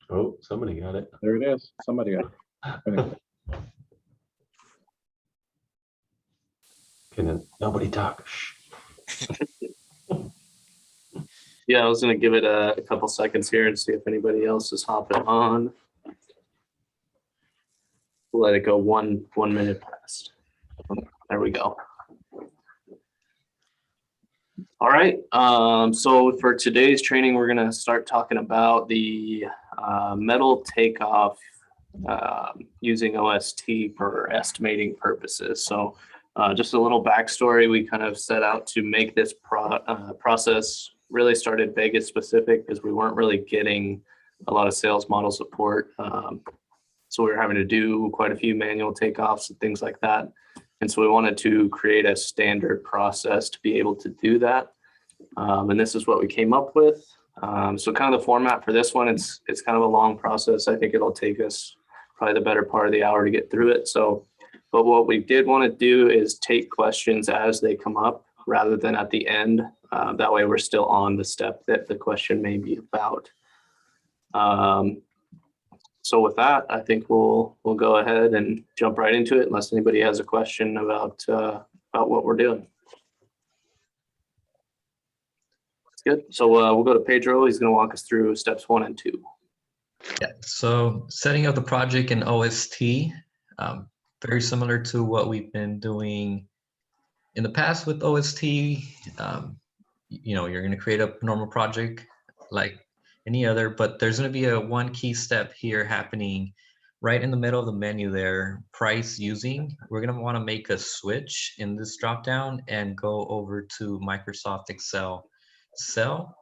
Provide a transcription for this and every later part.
Oh, somebody got it. There it is. Somebody got it. Nobody talk. Shh. Yeah, I was going to give it a couple seconds here and see if anybody else is hopping on. We'll let it go one minute past. There we go. All right. So for today's training, we're going to start talking about the metal takeoff using OST for estimating purposes. So just a little backstory, we kind of set out to make this process, really started Vegas specific because we weren't really getting a lot of sales model support. So we were having to do quite a few manual takeoffs and things like that. And so we wanted to create a standard process to be able to do that. And this is what we came up with. So kind of the format for this one, it's kind of a long process. I think it'll take us probably the better part of the hour to get through it. So, but what we did want to do is take questions as they come up rather than at the end. That way we're still on the step that the question may be about. So with that, I think we'll go ahead and jump right into it unless anybody has a question about what we're doing. That's good. So we'll go to Pedro. He's going to walk us through steps 1 and 2. Yeah, so setting up the project in OST, very similar to what we've been doing in the past with OST. You know, you're going to create a normal project like any other, but there's going to be one key step here happening right in the middle of the menu there, price using. We're going to want to make a switch in this dropdown and go over to Microsoft Excel cell.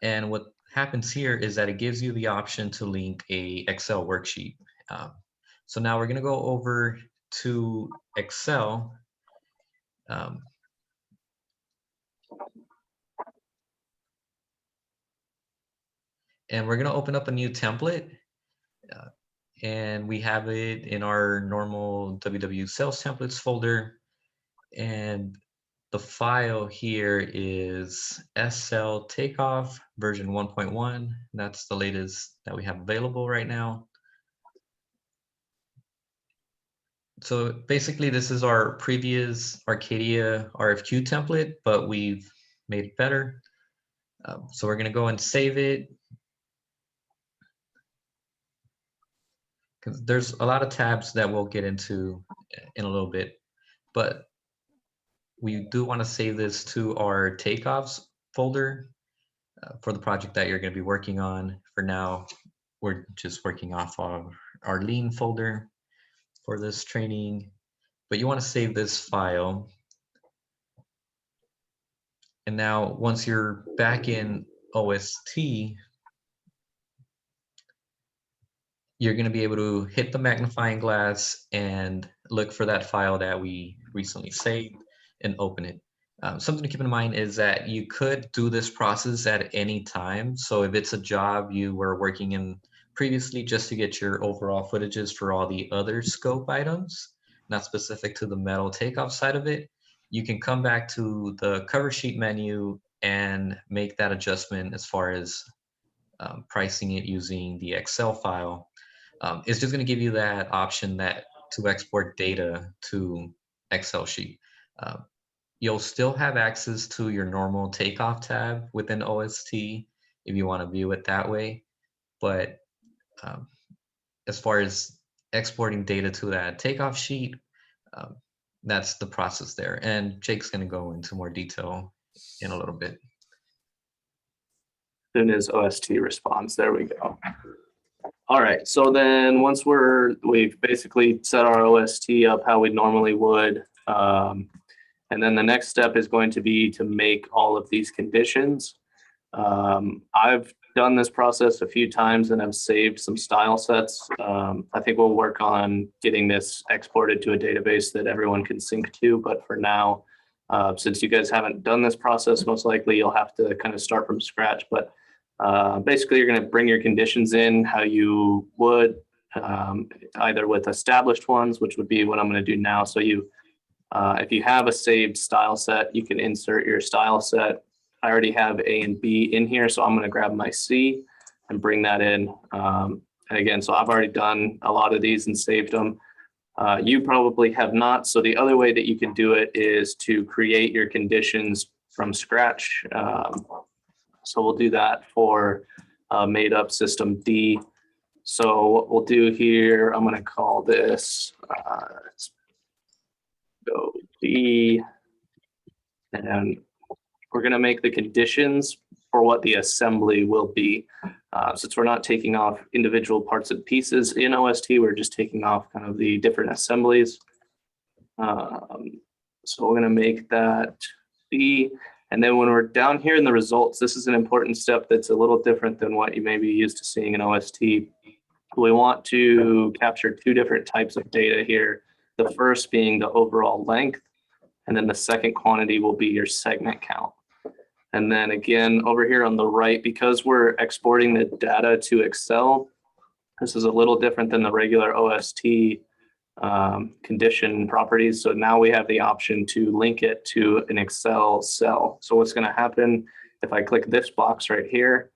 And what happens here is that it gives you the option to link a Excel worksheet. So now we're going to go over to Excel. And we're going to open up a new template. And we have it in our normal WW sales templates folder. And the file here is SL Takeoff version 1.1. That's the latest that we have available right now. So basically, this is our previous Arcadia Rfq template, but we've made it better. So we're going to go and save it. Because there's a lot of tabs that we'll get into in a little bit, but we do want to save this to our takeoffs folder for the project that you're going to be working on. For now, we're just working off of our lean folder for this training, but you want to save this file. And now once you're back in OST, you're going to be able to hit the magnifying glass and look for that file that we recently saved and open it. Something to keep in mind is that you could do this process at any time. So if it's a job you were working in previously just to get your overall footages for all the other scope items, not specific to the metal takeoff side of it, you can come back to the cover sheet menu and make that adjustment as far as pricing it using the Excel file. It's just going to give you that option to export data to Excel sheet. You'll still have access to your normal takeoff tab within OST if you want to view it that way. But as far as exporting data to that takeoff sheet, that's the process there. And Jake's going to go into more detail in a little bit. As soon as OST responds, there we go. All right, so then once we've basically set our OST up how we normally would, and then the next step is going to be to make all of these conditions. I've done this process a few times and I've saved some style sets. I think we'll work on getting this exported to a database that everyone can sync to, but for now, since you guys haven't done this process, most likely you'll have to kind of start from scratch. But basically, you're going to bring your conditions in how you would, either with established ones, which would be what I'm going to do now. So if you have a saved style set, you can insert your style set. I already have A and B in here, so I'm going to grab my C. and bring that in. And again, so I've already done a lot of these and saved them. You probably have not. So the other way that you can do it is to create your conditions from scratch. So we'll do that for made up system D. So what we'll do here, I'm going to call this go D, and we're going to make the conditions for what the assembly will be. Since we're not taking off individual parts and pieces in OST, we're just taking off kind of the different assemblies. So we're going to make that B. And then when we're down here in the results, this is an important step that's a little different than what you may be used to seeing in OST. We want to capture two different types of data here. The first being the overall length, and then the second quantity will be your segment count. And then again, over here on the right, because we're exporting the data to Excel, this is a little different than the regular OST condition properties. So now we have the option to link it to an Excel cell. So what's going to happen if I click this box right here,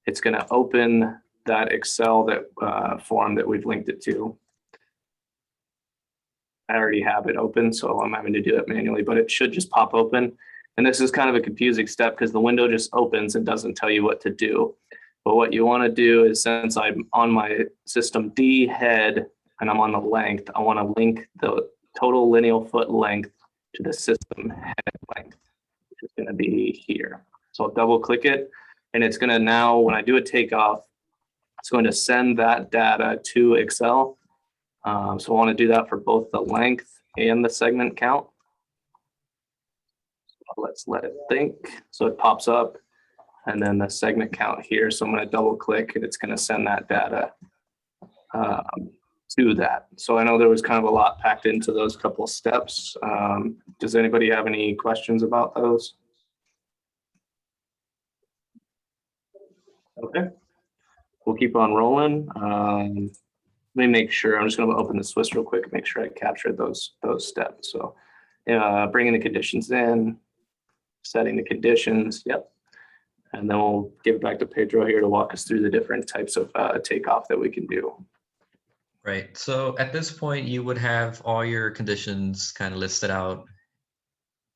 it's going to open that Excel form that we've linked it to. I already have it open, so I'm having to do it manually, but it should just pop open. And this is kind of a confusing step because the window just opens and doesn't tell you what to do. But what you want to do is, since I'm on my system D head and I'm on the length, I want to link the total lineal foot length to the system head length, which is going to be here. So I'll double click it, and it's going to now, when I do a takeoff, it's going to send that data to Excel. So I want to do that for both the length and the segment count. So let's let it think. So it pops up, and then the segment count here. So I'm going to double click, and it's going to send that data to that. So I know there was kind of a lot packed into those couple of steps. Does anybody have any questions about those? Okay, we'll keep on rolling. Let me make sure, I'm just going to open the Swiss real quick, make sure I captured those steps. So bringing the conditions in, setting the conditions, yep. And then we'll give it back to Pedro here to walk us through the different types of takeoff that we can do. Right, so at this point, you would have all your conditions kind of listed out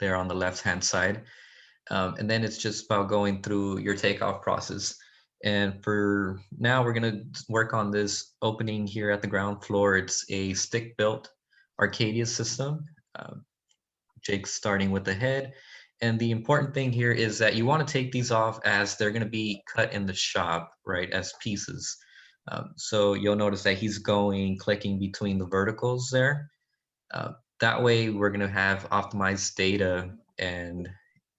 there on the left-hand side. And then it's just about going through your takeoff process. And for now, we're going to work on this opening here at the ground floor. It's a stick-built Arcadia system. Jake's starting with the head. And the important thing here is that you want to take these off as they're going to be cut in the shop, right, as pieces. So you'll notice that he's clicking between the verticals there. That way, we're going to have optimized data. And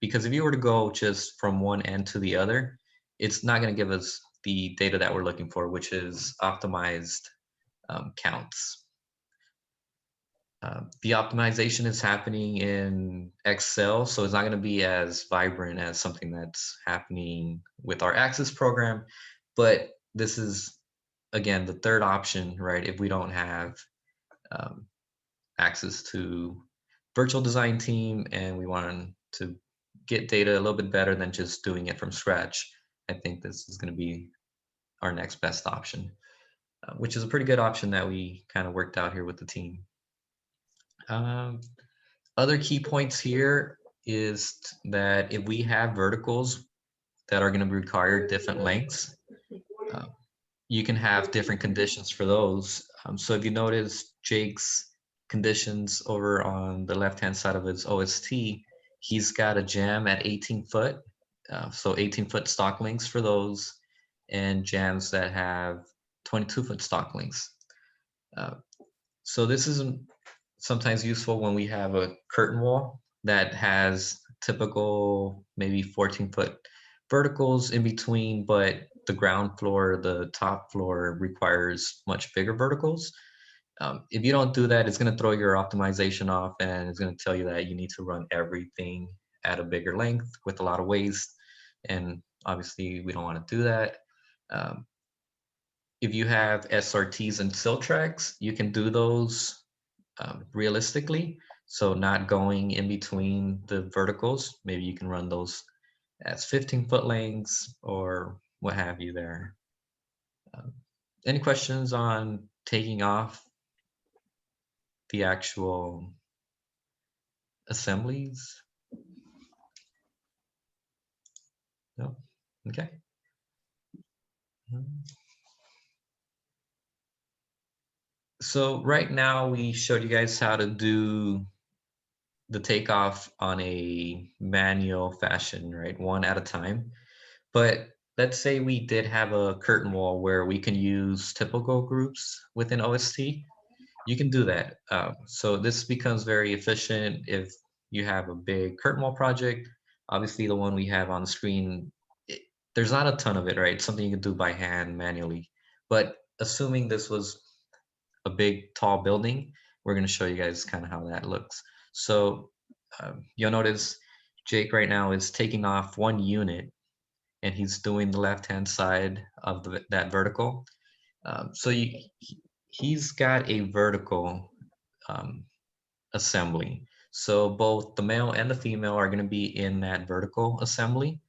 because if you were to go just from one end to the other, it's not going to give us the data that we're looking for, which is optimized counts. The optimization is happening in Excel, so it's not going to be as vibrant as something that's happening with our Axis program. But this is, again, the third option, right? If we don't have access to virtual design team and we want to get data a little bit better than just doing it from scratch, I think this is going to be our next best option, which is a pretty good option that we kind of worked out here with the team. Other key points here is that if we have verticals that are going to require different lengths, you can have different conditions for those. So if you notice Jake's conditions over on the left-hand side of his OST, he's got a jam at 18 foot. So 18-foot stock lengths for those, and jams that have 22-foot stock lengths. So this is sometimes useful when we have a curtain wall that has typical maybe 14-foot verticals in between, but the ground floor, the top floor requires much bigger verticals. If you don't do that, it's going to throw your optimization off, and it's going to tell you that you need to run everything at a bigger length with a lot of waste. And obviously, we don't want to do that. If you have SRTs and sill tracks, you can do those realistically. So not going in between the verticals. Maybe you can run those as 15-foot lengths or what have you there. Any questions on taking off the actual assemblies? No? Okay. So right now we showed you guys how to do the takeoff on a manual fashion, right? One at a time. But let's say we did have a curtain wall where we can use typical groups within OST. You can do that. So this becomes very efficient if you have a big curtain wall project. Obviously, the one we have on the screen, there's not a ton of it, right? It's something you can do by hand manually. But assuming this was a big, tall building, we're going to show you guys kind of how that looks. So you'll notice Jake right now is taking off one unit, and he's doing the left-hand side of that vertical. So he's got a vertical assembly. So both the male and the female are going to be in that vertical assembly.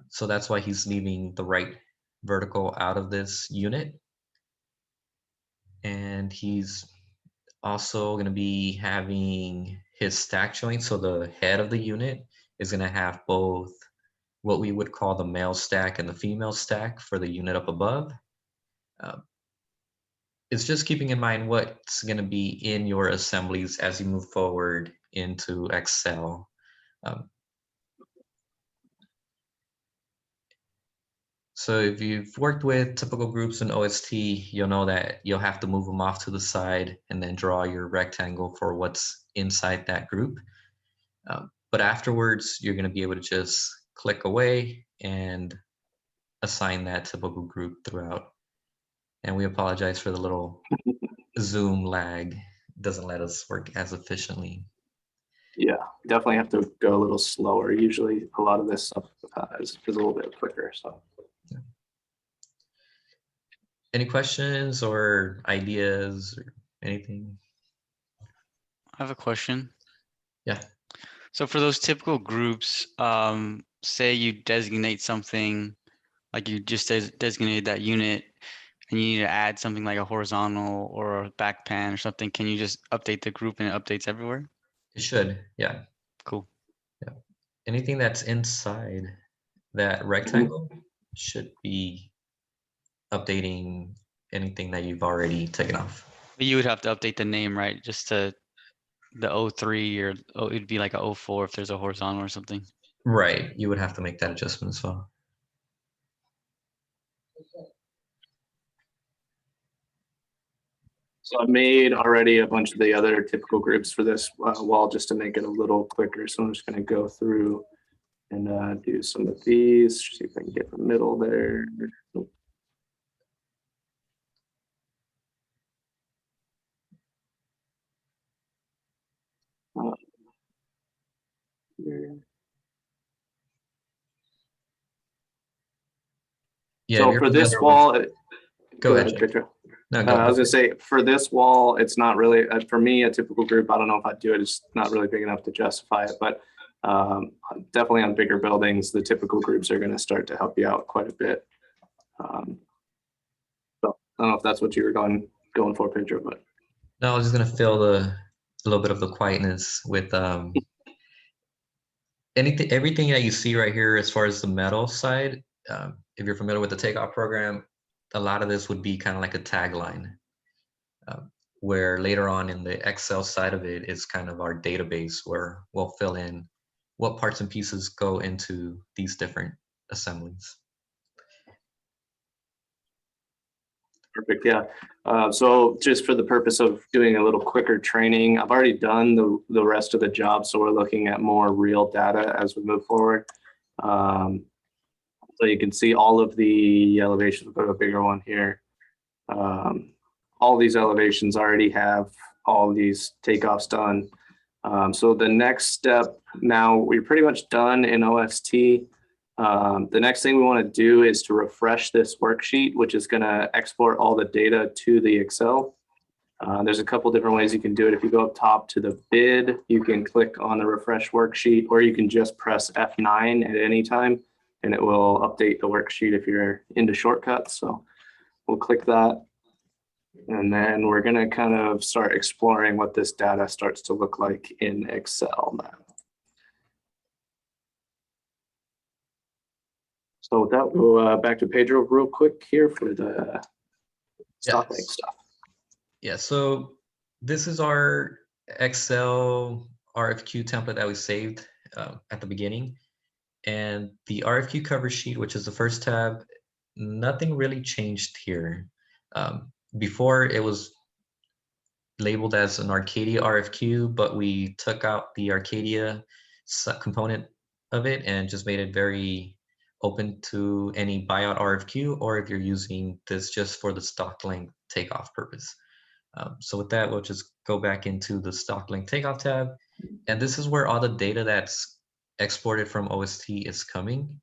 So that's why he's leaving the right vertical out of this unit. And he's also going to be having his stack joint. So the head of the unit is going to have both what we would call the male stack and the female stack for the unit up above. It's just keeping in mind what's going to be in your assemblies as you move forward into Excel. So if you've worked with typical groups in OST, you'll know that you'll have to move them off to the side and then draw your rectangle for what's inside that group. But afterwards, you're going to be able to just click away and assign that typical group throughout. And we apologize for the little Zoom lag. It doesn't let us work as efficiently. Yeah, definitely have to go a little slower. Usually a lot of this stuff is a little bit quicker. So. Yeah. Any questions or ideas or anything? I have a question. Yeah. So for those typical groups, say you designate something, like you just designated that unit, and you need to add something like a horizontal or a back pan or something, can you just update the group and it updates everywhere? It should, yeah. Cool. Yeah. Anything that's inside that rectangle should be updating anything that you've already taken off. But you would have to update the name, right? Just to the 03 or it'd be like a 04 if there's a horizontal or something. Right, you would have to make that adjustment as well. So I've made already a bunch of the other typical groups for this wall just to make it a little quicker. So I'm just going to go through and do some of these, see if I can get the middle there. Nope. Yeah, so for this wall, go ahead, Victor. No, go I was gonna say for this wall, it's not really for me a typical group. I don't know if I'd do it. It's not really big enough to justify it, but definitely on bigger buildings, the typical groups are going to start to help you out quite a bit. So I don't know if that's what you were going for, Pedro, but no, I was just gonna fill a little bit of the quietness with everything that you see right here as far as the metal side. If you're familiar with the Takeoff program, a lot of this would be kind of like a tagline, where later on in the Excel side of it is kind of our database where we'll fill in what parts and pieces go into these different assemblies. perfect. Yeah. So just for the purpose of doing a little quicker training, I've already done the rest of the job. So we're looking at more real data as we move forward. So you can see all of the elevations. We'll put a bigger one here. All these elevations already have all these takeoffs done. So the next step, now we're pretty much done in OST. The next thing we want to do is to refresh this worksheet, which is going to export all the data to the Excel. There's a couple different ways you can do it. If you go up top to the bid, you can click on the refresh worksheet, or you can just press F9 at any time, and it will update the worksheet if you're into shortcuts. So We'll click that. And then we're going to kind of start exploring what this data starts to look like in Excel now. So with that, we'll back to Pedro real quick here for the stock link stuff. Yeah, so this is our Excel RFQ template that we saved at the beginning. And the RFQ cover sheet, which is the first tab, nothing really changed here. Before it was labeled as an Arcadia RFQ, but we took out the Arcadia component of it and just made it very open to any buyout RFQ, or if you're using this just for the stock length takeoff purpose. So with that, we'll just go back into the stock length takeoff tab. And this is where all the data that's exported from OST is coming.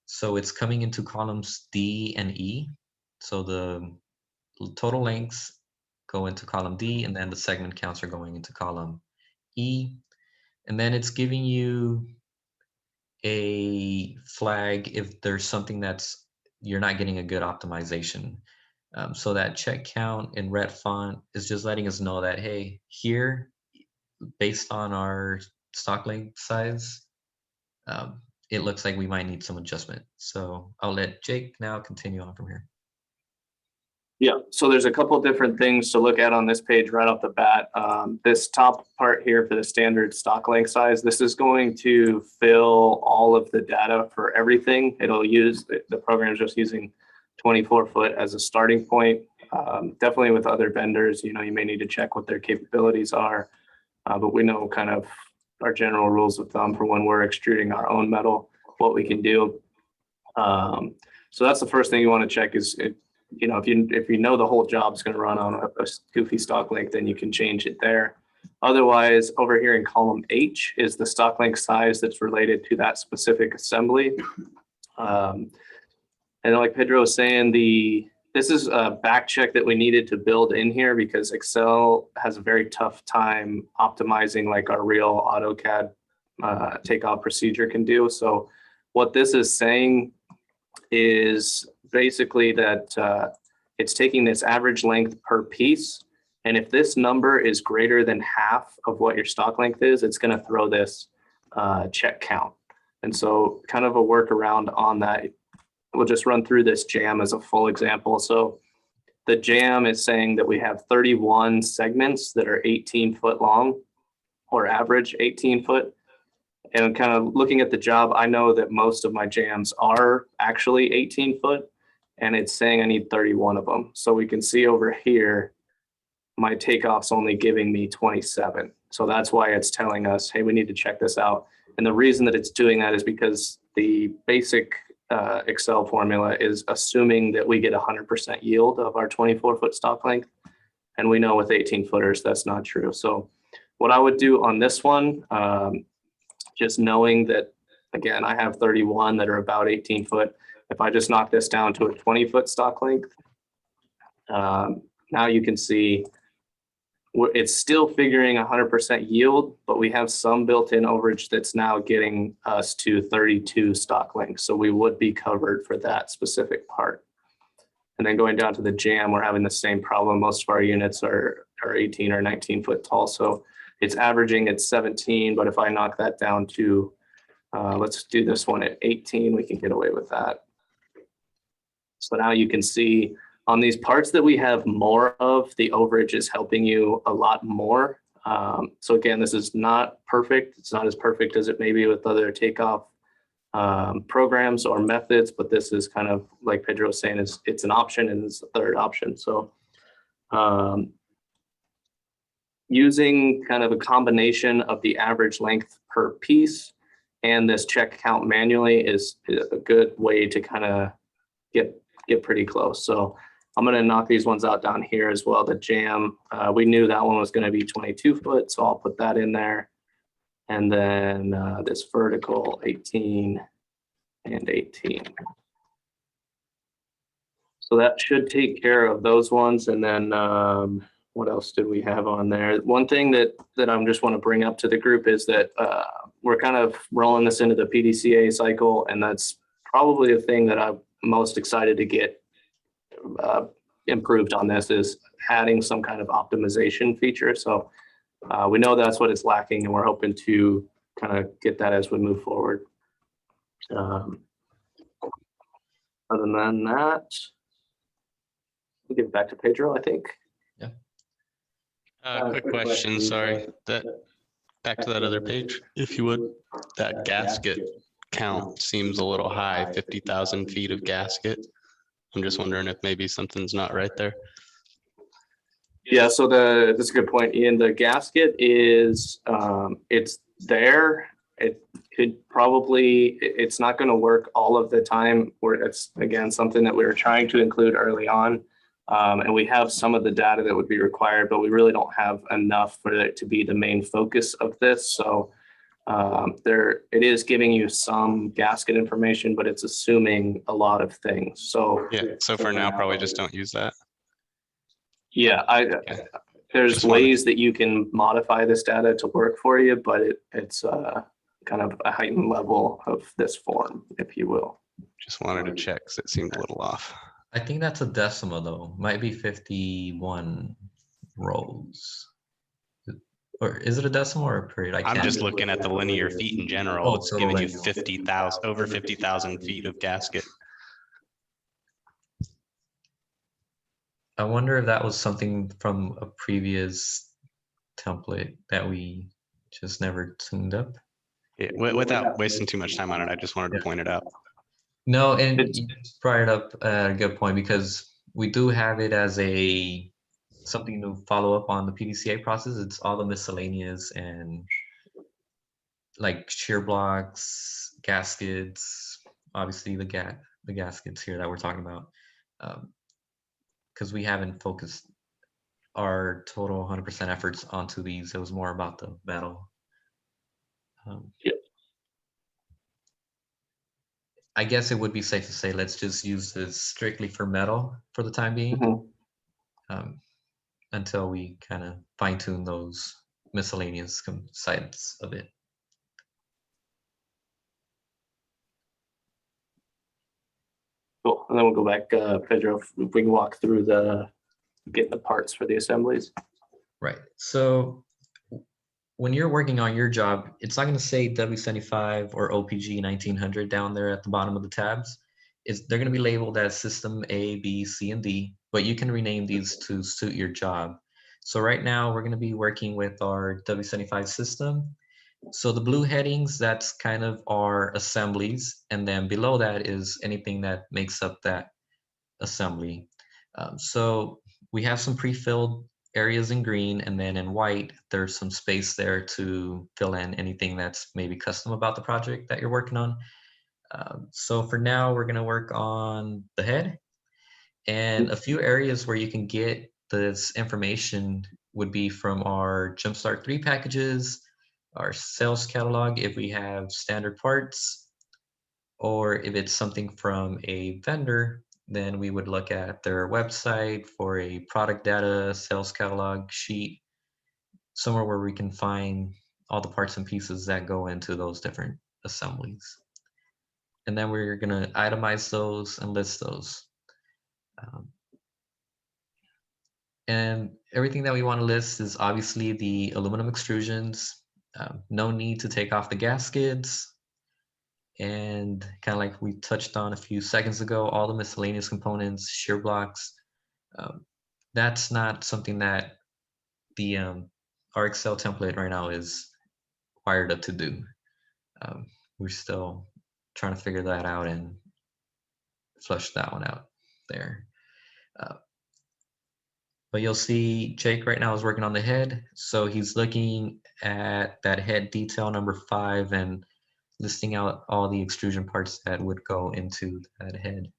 So it's coming into columns D and E. So the total lengths go into column D, and then the segment counts are going into column E. And then it's giving you a flag if there's something that's you're not getting a good optimization. So that check count in red font is just letting us know that, hey, here, based on our stock length size, it looks like we might need some adjustment. So I'll let Jake now continue on from here. Yeah, so there's a couple different things to look at on this page right off the bat. This top part here for the standard stock length size, this is going to fill all of the data for everything. It'll use, the program is just using 24 foot as a starting point. Definitely with other vendors, you know, you may need to check what their capabilities are, but we know kind of our general rules of thumb for when we're extruding our own metal, what we can do. So that's the first thing you want to check is, you know, if you know the whole job is going to run on a goofy stock length, then you can change it there. Otherwise, over here in column H is the stock length size that's related to that specific assembly. And like Pedro was saying, this is a back check that we needed to build in here because Excel has a very tough time optimizing like our real AutoCAD takeoff procedure can do. So what this is saying is basically that it's taking this average length per piece. And if this number is greater than half of what your stock length is, it's going to throw this check count. And so kind of a workaround on that. We'll just run through this jam as a full example. So the jam is saying that we have 31 segments that are 18 foot long or average 18 foot. And kind of looking at the job, I know that most of my jams are actually 18 foot and it's saying I need 31 of them. So we can see over here, my takeoff's only giving me 27. So that's why it's telling us, hey, we need to check this out. And the reason that it's doing that is because the basic Excel formula is assuming that we get 100% yield of our 24 foot stock length. And we know with 18 footers, that's not true. So what I would do on this one, just knowing that, again, I have 31 that are about 18 foot. If I just knock this down to a 20 foot stock length, now you can see it's still figuring 100% yield, but we have some built-in overage that's now getting us to 32 stock lengths. So we would be covered for that specific part. And then going down to the jam, we're having the same problem. Most of our units are 18 or 19 foot tall. So it's averaging at 17, but if I knock that down to, let's do this one at 18, we can get away with that. So now you can see on these parts that we have more of, the overage is helping you a lot more. So again, this is not perfect. It's not as perfect as it may be with other takeoff programs or methods, but this is kind of like Pedro was saying, it's an option and it's the third option. So using kind of a combination of the average length per piece and this check count manually is a good way to kind of get pretty close. So I'm going to knock these ones out down here as well. The jam, we knew that one was going to be 22 foot, so I'll put that in there. And then this vertical 18 and 18. So that should take care of those ones. And then what else did we have on there? One thing that I just want to bring up to the group is that we're kind of rolling this into the PDCA cycle, and that's probably the thing that I'm most excited to get improved on this is adding some kind of optimization feature. So we know that's what is lacking, and we're hoping to kind of get that as we move forward. Other than that, we'll give it back to Pedro, I think. Quick question, sorry. Back to that other page, if you would. That gasket count seems a little high, 50,000 feet of gasket. I'm just wondering if maybe something's not right there. Yeah, so that's a good point, Ian. The gasket is it's there. It could probably, it's not going to work all of the time. It's again something that we were trying to include early on, and we have some of the data that would be required, but we really don't have enough for it to be the main focus of this. So it is giving you some gasket information, but it's assuming a lot of things. So yeah, so for now, probably just don't use that. Yeah, there's Just wanted- ways that you can modify this data to work for you, but it's kind of a heightened level of this form, if you will. Just wanted to check because it seemed a little off. I think that's a decimal though. Might be 51 rows. Or is it a decimal or a period? I'm just looking at the linear feet in general. Oh, It's total giving you length. 50,000, over 50,000 feet of gasket. I wonder if that was something from a previous template that we just never tuned up. Yeah, without wasting too much time on it, I just wanted to point it out. No, and It's- you brought it up at a good point because we do have it as something to follow up on the PDCA process. It's all the miscellaneous and like shear blocks, gaskets, obviously the gaskets here that we're talking about. Because we haven't focused our total 100% efforts onto these. It was more about the metal. Yep. I guess it would be safe to say let's just use this strictly for metal for the time being, Mhm. until we kind of fine tune those miscellaneous sides of it. Cool. And then we'll go back, Pedro, if we can walk through getting the parts for the assemblies. Right. So when you're working on your job, it's not going to say W75 or OPG 1900 down there at the bottom of the tabs. They're going to be labeled as system A, B, C, and D, but you can rename these to suit your job. So right now we're going to be working with our W75 system. So the blue headings, that's kind of our assemblies. And then below that is anything that makes up that assembly. So we have some pre-filled areas in green, and then in white, there's some space there to fill in anything that's maybe custom about the project that you're working on. So for now, we're gonna work on the head, and a few areas where you can get this information would be from our Jumpstart 3 packages, our sales catalog if we have standard parts, or if it's something from a vendor, then we would look at their website for a product data sales catalog sheet, somewhere where we can find all the parts and pieces that go into those different assemblies. And then we're going to itemize those and list those. And everything that we want to list is obviously the aluminum extrusions. No need to take off the gaskets. And kind of like we touched on a few seconds ago, all the miscellaneous components, shear blocks, that's not something that our Excel template right now is wired up to do. We're still trying to figure that out and flush that one out there. But you'll see Jake right now is working on the head. So he's looking at that head detail number 5 and listing out all the extrusion parts that would go into that head.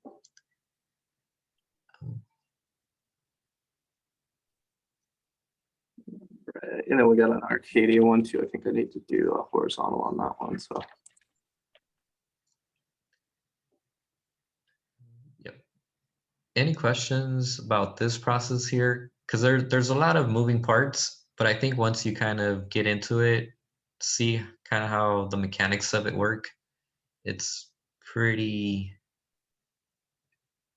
And then we got an Arcadia one too. I think I need to do a horizontal on that one. So Yep. Any questions about this process here? Because there's a lot of moving parts, but I think once you kind of get into it, see kind of how the mechanics of it work, it's pretty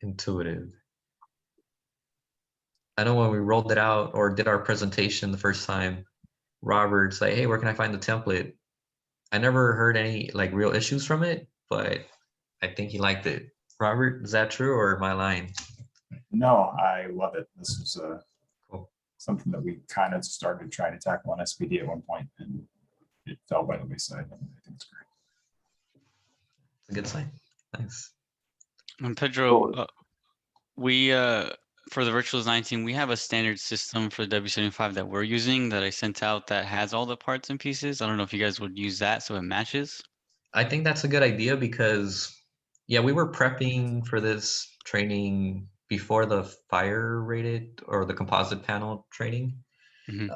intuitive. I know when we rolled it out or did our presentation the first time, Robert's like, hey, where can I find the template? I never heard any like real issues from it, but I think he liked it. Robert, is that true or am I lying? No, I love it. This is Cool. something that we kind of started trying to tackle on SPD at one point, and it fell by the wayside. And I think it's great. It's a good sign. Nice. And Pedro, Cool. we for the Virtuals 19, we have a standard system for the W75 that we're using that I sent out that has all the parts and pieces. I don't know if you guys would use that so it matches. I think that's a good idea because, yeah, we were prepping for this training before the fire rated or the composite panel training. Mhm.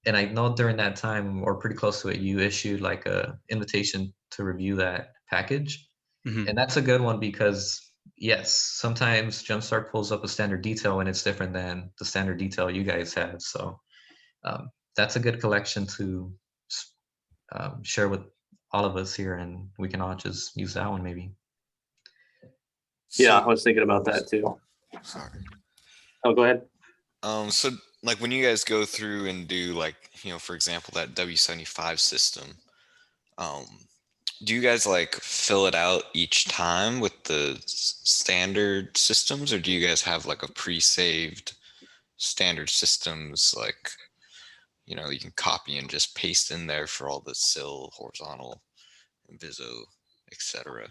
And I know during that time or pretty close to it, you issued like a invitation to review that package. Mhm. And that's a good one because yes, sometimes Jumpstart pulls up a standard detail and it's different than the standard detail you guys have. So that's a good collection to share with all of us here, and we can all just use that one maybe. Yeah, I So, was thinking about that too. sorry. Oh, go ahead. So like when you guys go through and do like, for example, that W75 system, do you guys like fill it out each time with the standard systems, or do you guys have like a pre-saved standard systems like, you can copy and just paste in there for all the sill, horizontal, viso, etc.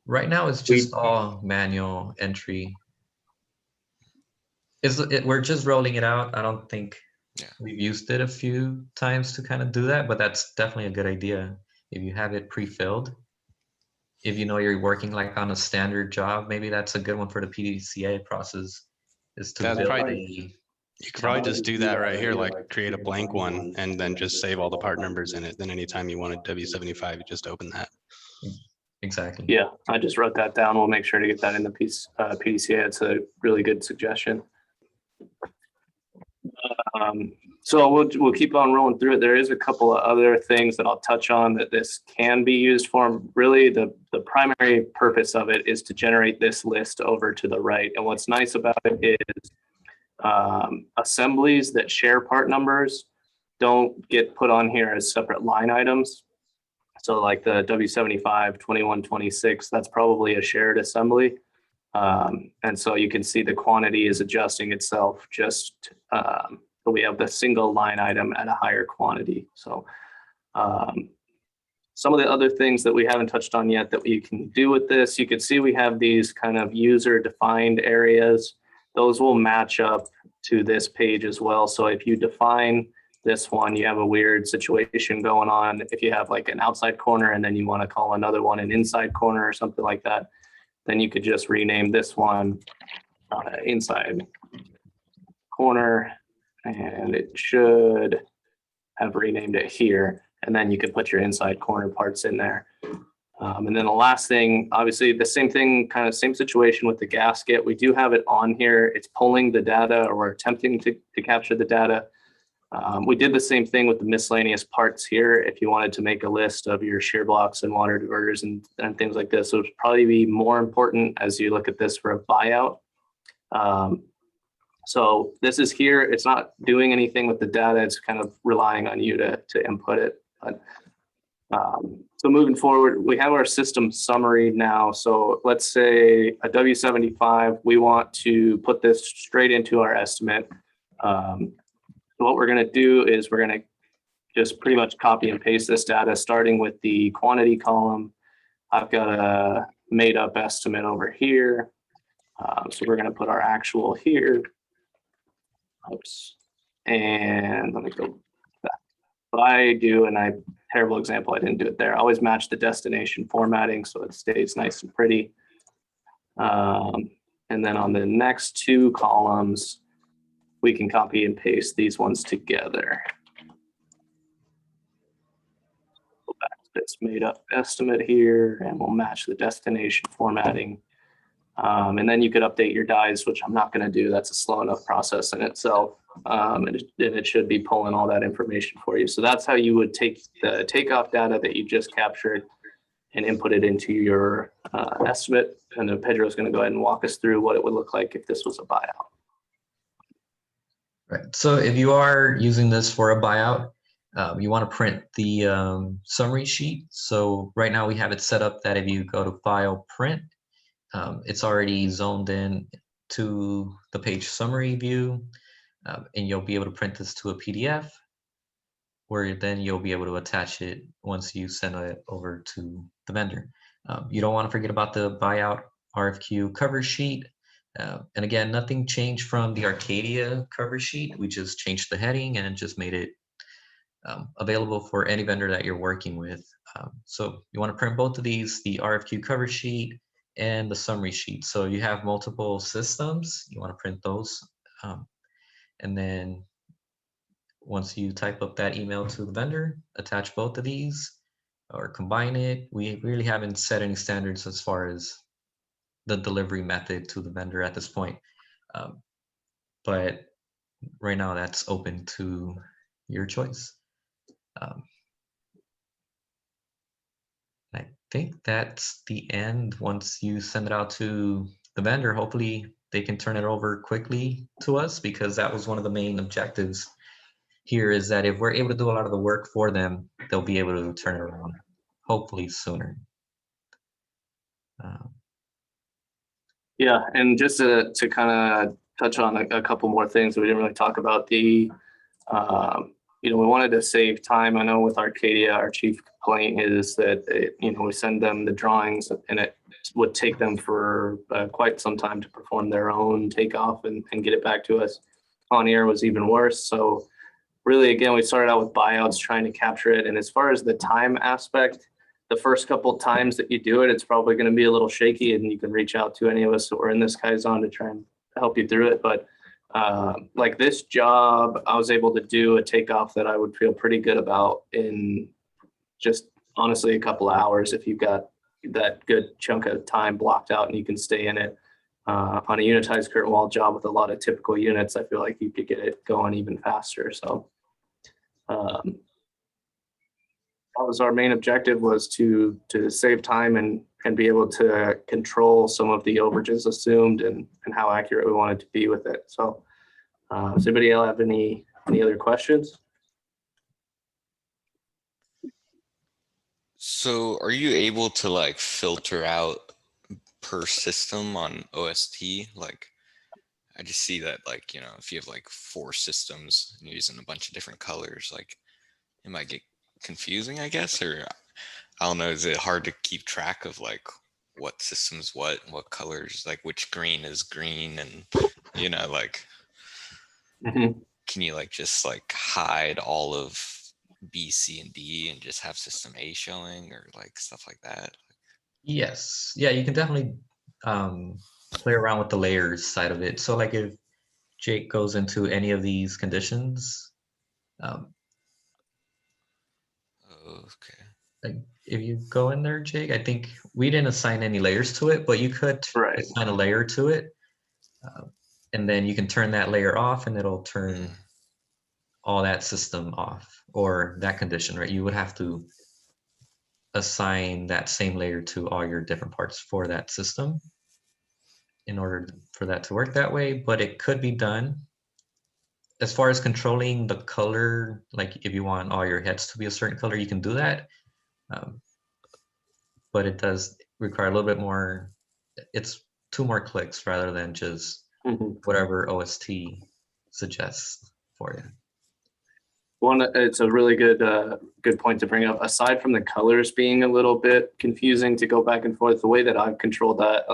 Right now, it's just all manual entry. We're just rolling it out. I don't think we've used it a few times to kind of do that, but that's definitely a good idea. If you have it pre-filled, if you know you're working like on a standard job, maybe that's a good one for the PDCA process, is to That's build probably- You could probably just do that right here, like create a blank one and then just save all the part numbers in it. Then anytime you want a W75, you just open that. Exactly. Yeah, I just wrote that down. We'll make sure to get that in the PDCA. It's a really good suggestion. So we'll keep on rolling through it. There is a couple of other things that I'll touch on that this can be used for. Really, the primary purpose of it is to generate this list over to the right. And what's nice about it is assemblies that share part numbers don't get put on here as separate line items. So like the W75 2126, that's probably a shared assembly. And so you can see the quantity is adjusting itself just we have the single line item at a higher quantity. So some of the other things that we haven't touched on yet that we can do with this, you can see we have these kind of user defined areas. Those will match up to this page as well. So if you define this one, you have a weird situation going on. If you have like an outside corner and then you want to call another one an inside corner or something like that, then you could just rename this one inside corner, and it should have renamed it here. And then you could put your inside corner parts in there. And then the last thing, obviously the same thing, kind of same situation with the gasket. We do have it on here. It's pulling the data, or we're attempting to capture the data. We did the same thing with the miscellaneous parts here. If you wanted to make a list of your shear blocks and water diverters and things like this, it would probably be more important as you look at this for a buyout. So this is here. It's not doing anything with the data. It's kind of relying on you to input it. But, so moving forward, we have our system summary now. So let's say a W75, we want to put this straight into our estimate. What we're going to do is we're going to just pretty much copy and paste this data, starting with the quantity column. I've got a made up estimate over here. So we're going to put our actual here. Oops. And let me go back. What I do, and terrible example, I didn't do it there. I always match the destination formatting so it stays nice and pretty. And then on the next two columns, we can copy and paste these ones together. Go back to this made up estimate here, and we'll match the destination formatting. And then you could update your dies, which I'm not going to do. That's a slow enough process in itself. And it should be pulling all that information for you. So that's how you would take the takeoff data that you just captured and input it into your estimate. And then Pedro's going to go ahead and walk us through what it would look like if this was a buyout. Right. So if you are using this for a buyout, you want to print the summary sheet. So right now we have it set up that if you go to File, Print, it's already zoned in to the page summary view, and you'll be able to print this to a PDF, where then you'll be able to attach it once you send it over to the vendor. You don't want to forget about the buyout RFQ cover sheet. And again, nothing changed from the Arcadia cover sheet. We just changed the heading and just made it available for any vendor that you're working with. So you want to print both of these, the RFQ cover sheet and the summary sheet. So you have multiple systems, you want to print those. And then once you type up that email to the vendor, attach both of these or combine it. We really haven't set any standards as far as the delivery method to the vendor at this point. But right now that's open to your choice. I think that's the end. Once you send it out to the vendor, hopefully they can turn it over quickly to us, because that was one of the main objectives here, is that if we're able to do a lot of the work for them, they'll be able to turn it around hopefully sooner. Yeah, and just to kind of touch on a couple more things, we didn't really talk about the, we wanted to save time. I know with Arcadia, our chief complaint is that, we send them the drawings and it would take them for quite some time to perform their own takeoff and get it back to us. On air was even worse. So really, again, we started out with buyouts trying to capture it. And as far as the time aspect, the first couple times that you do it, it's probably going to be a little shaky, and you can reach out to any of us that were in this Kaizen to try and help you through it. But like this job, I was able to do a takeoff that I would feel pretty good about in just honestly a couple of hours if you've got that good chunk of time blocked out and you can stay in it. On a unitized curtain wall job with a lot of typical units, I feel like you could get it going even faster. So that was our main objective, was to save time and be able to control some of the overages assumed and how accurate we wanted to be with it. So does anybody else have any other questions? So are you able to like filter out per system on OST? Like, I just see that, like, if you have like 4 systems and you're using a bunch of different colors, like it might get confusing, I guess, or I don't know. Is it hard to keep track of like what systems, what colors, like which green is green, and like, can you like just like hide all of B, C, and D and just have system A showing, or like stuff like that? Yes, yeah, you can definitely play around with the layers side of it. So like if Jake goes into any of these conditions, Okay. like if you go in there, Jake, I think we didn't assign any layers to it, but you could Right. assign a layer to it. And then you can turn that layer off and it'll turn all that system off, or that condition, right? You would have to assign that same layer to all your different parts for that system in order for that to work that way, but it could be done. As far as controlling the color, like if you want all your heads to be a certain color, you can do that. But it does require a little bit more, it's 2 more clicks rather than just whatever OST suggests for you. It's a really good point to bring up. Aside from the colors being a little bit confusing to go back and forth, the way that I've controlled that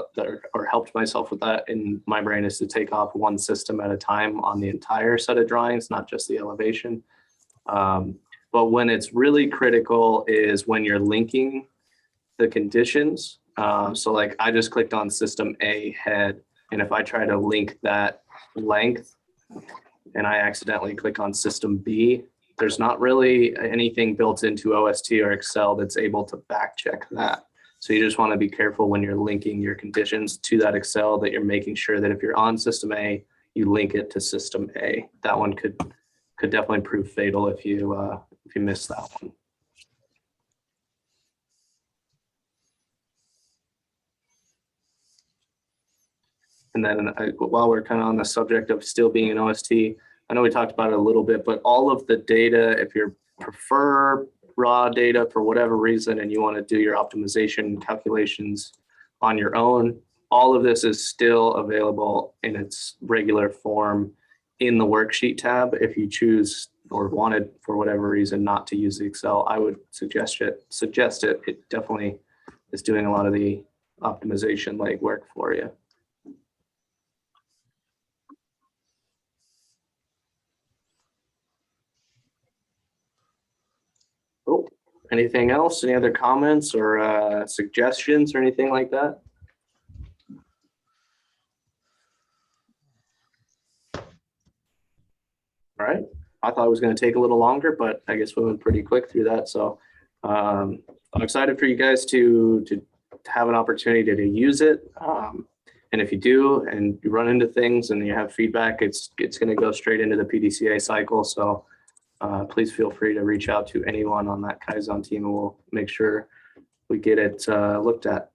or helped myself with that in my brain is to take off one system at a time on the entire set of drawings, not just the elevation. But when it's really critical is when you're linking the conditions. So like I just clicked on system A head, and if I try to link that length and I accidentally click on system B, there's not really anything built into OST or Excel that's able to back check that. So you just want to be careful when you're linking your conditions to that Excel, that you're making sure that if you're on system A, you link it to system A. That one could definitely prove fatal if you miss that one. And then while we're kind of on the subject of still being an OST, I know we talked about it a little bit, but all of the data, if you prefer raw data for whatever reason and you want to do your optimization calculations on your own, all of this is still available in its regular form in the worksheet tab. If you choose or wanted for whatever reason not to use the Excel, I would suggest it. It definitely is doing a lot of the optimization legwork for you. Cool. Anything else? Any other comments or suggestions or anything like that? All right. I thought it was going to take a little longer, but I guess we went pretty quick through that. So I'm excited for you guys to have an opportunity to use it. And if you do and you run into things and you have feedback, it's going to go straight into the PDCA cycle. So please feel free to reach out to anyone on that Kaizen team and we'll make sure we get it looked at.